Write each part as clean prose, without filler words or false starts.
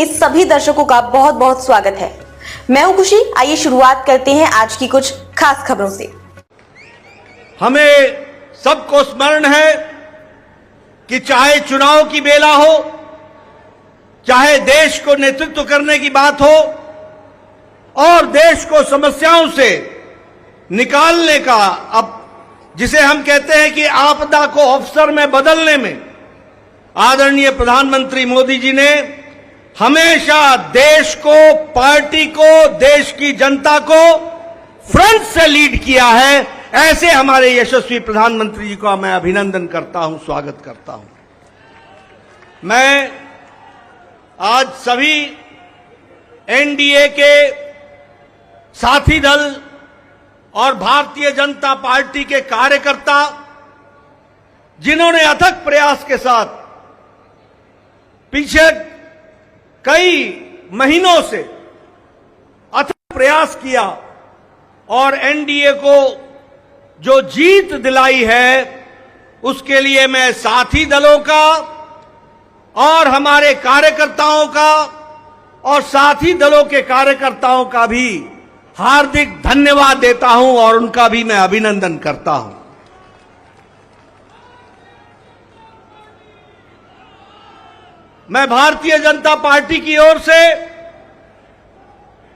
में सभी दर्शकों का बहुत बहुत स्वागत है। मैं हूं खुशी। आइए शुरुआत करते हैं आज की कुछ खास खबरों से। हमें सबको स्मरण है कि चाहे चुनाव की बेला हो, चाहे देश को नेतृत्व करने की बात हो और देश को समस्याओं से निकालने का, अब जिसे हम कहते हैं कि आपदा को अवसर में बदलने में आदरणीय प्रधानमंत्री मोदी जी ने हमेशा देश को, पार्टी को, देश की जनता को फ्रंट से लीड किया है। ऐसे हमारे यशस्वी प्रधानमंत्री जी का मैं अभिनंदन करता हूं, स्वागत करता हूं। मैं आज सभी एनडीए के साथी दल और भारतीय जनता पार्टी के कार्यकर्ता, जिन्होंने अथक प्रयास के साथ पीछे कई महीनों से अथक प्रयास किया और एनडीए को जो जीत दिलाई है, उसके लिए मैं साथी दलों का और हमारे कार्यकर्ताओं का और साथी दलों के कार्यकर्ताओं का भी हार्दिक धन्यवाद देता हूं और उनका भी मैं अभिनंदन करता हूं। मैं भारतीय जनता पार्टी की ओर से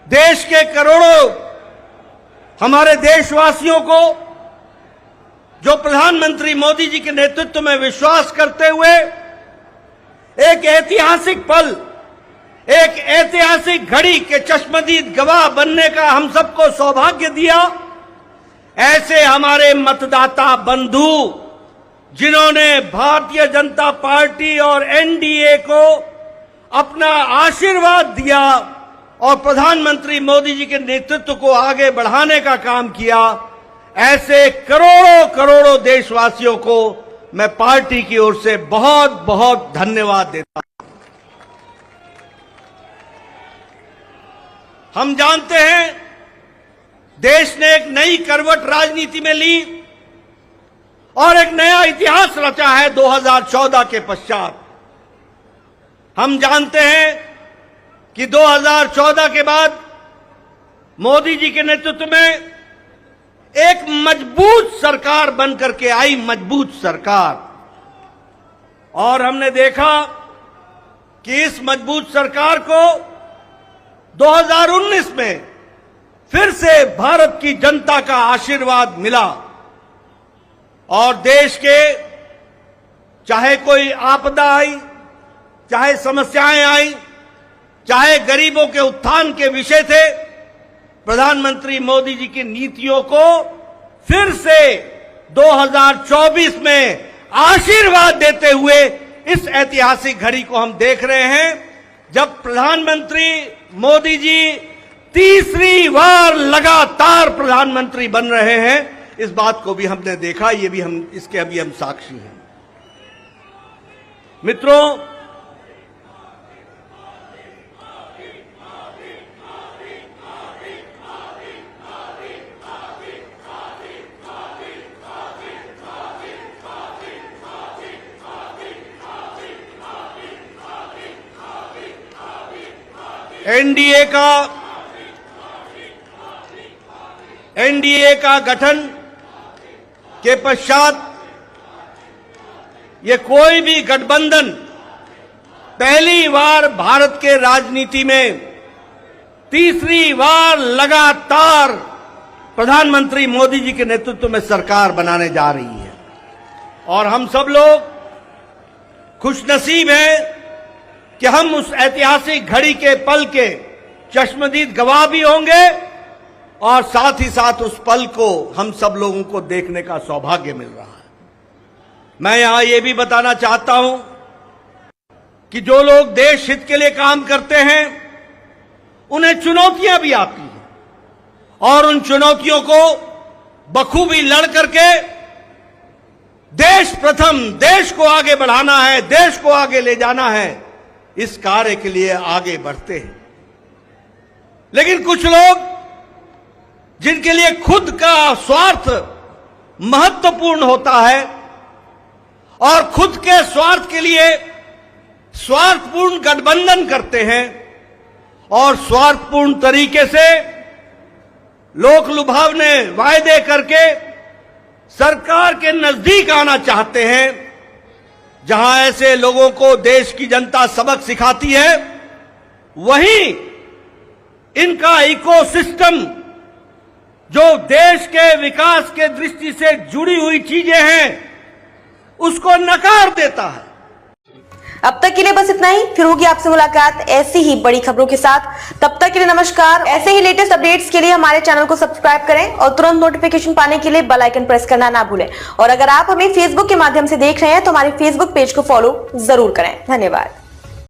देश के करोड़ों हमारे देशवासियों को, जो प्रधानमंत्री मोदी जी के नेतृत्व में विश्वास करते हुए एक ऐतिहासिक पल, एक ऐतिहासिक घड़ी के चश्मदीद गवाह बनने का हम सबको सौभाग्य दिया, ऐसे हमारे मतदाता बंधु, जिन्होंने भारतीय जनता पार्टी और एनडीए को अपना आशीर्वाद दिया और प्रधानमंत्री मोदी जी के नेतृत्व को आगे बढ़ाने का काम किया, ऐसे करोड़ों करोड़ों देशवासियों को मैं पार्टी की ओर से बहुत बहुत धन्यवाद देता हूं। हम जानते हैं देश ने एक नई करवट राजनीति में ली और एक नया इतिहास रचा है 2014 के पश्चात। हम जानते हैं कि 2014 के बाद मोदी जी के नेतृत्व में एक मजबूत सरकार बनकर के आई, मजबूत सरकार, और हमने देखा कि इस मजबूत सरकार को 2019 में फिर से भारत की जनता का आशीर्वाद मिला और देश के चाहे कोई आपदा आई, चाहे समस्याएं आई, चाहे गरीबों के उत्थान के विषय थे, प्रधानमंत्री मोदी जी की नीतियों को फिर से 2024 में आशीर्वाद देते हुए इस ऐतिहासिक घड़ी को हम देख रहे हैं, जब प्रधानमंत्री मोदी जी तीसरी बार लगातार प्रधानमंत्री बन रहे हैं। इस बात को भी हमने देखा, ये भी हम इसके अभी हम साक्षी हैं। मित्रों, एनडीए का गठन के पश्चात ये कोई भी गठबंधन पहली बार भारत के राजनीति में तीसरी बार लगातार प्रधानमंत्री मोदी जी के नेतृत्व में सरकार बनाने जा रही है और हम सब लोग खुशनसीब हैं कि हम उस ऐतिहासिक घड़ी के पल के चश्मदीद गवाह भी होंगे और साथ ही साथ उस पल को हम सब लोगों को देखने का सौभाग्य मिल रहा है। मैं यहां ये भी बताना चाहता हूं कि जो लोग देश हित के लिए काम करते हैं, उन्हें चुनौतियां भी आती हैं और उन चुनौतियों को बखूबी लड़ करके देश प्रथम, देश को आगे बढ़ाना है, देश को आगे ले जाना है, इस कार्य के लिए आगे बढ़ते हैं। लेकिन कुछ लोग, जिनके लिए खुद का स्वार्थ महत्वपूर्ण होता है और खुद के स्वार्थ के लिए स्वार्थपूर्ण गठबंधन करते हैं और स्वार्थपूर्ण तरीके से लोक लुभावने वायदे करके सरकार के नजदीक आना चाहते हैं। जहां ऐसे लोगों को देश की जनता सबक सिखाती है, वहीं इनका इकोसिस्टम जो देश के विकास के दृष्टि से जुड़ी हुई चीजें हैं, उसको नकार देता है। अब तक के लिए बस इतना ही, फिर होगी आपसे मुलाकात ऐसी ही बड़ी खबरों के साथ। तब तक के लिए नमस्कार। ऐसे ही लेटेस्ट अपडेट्स के लिए हमारे चैनल को सब्सक्राइब करें और तुरंत नोटिफिकेशन पाने के लिए बेल आइकन प्रेस करना ना भूलें। और अगर आप हमें फेसबुक के माध्यम से देख रहे हैं तो हमारे फेसबुक पेज को फॉलो जरूर करें। धन्यवाद।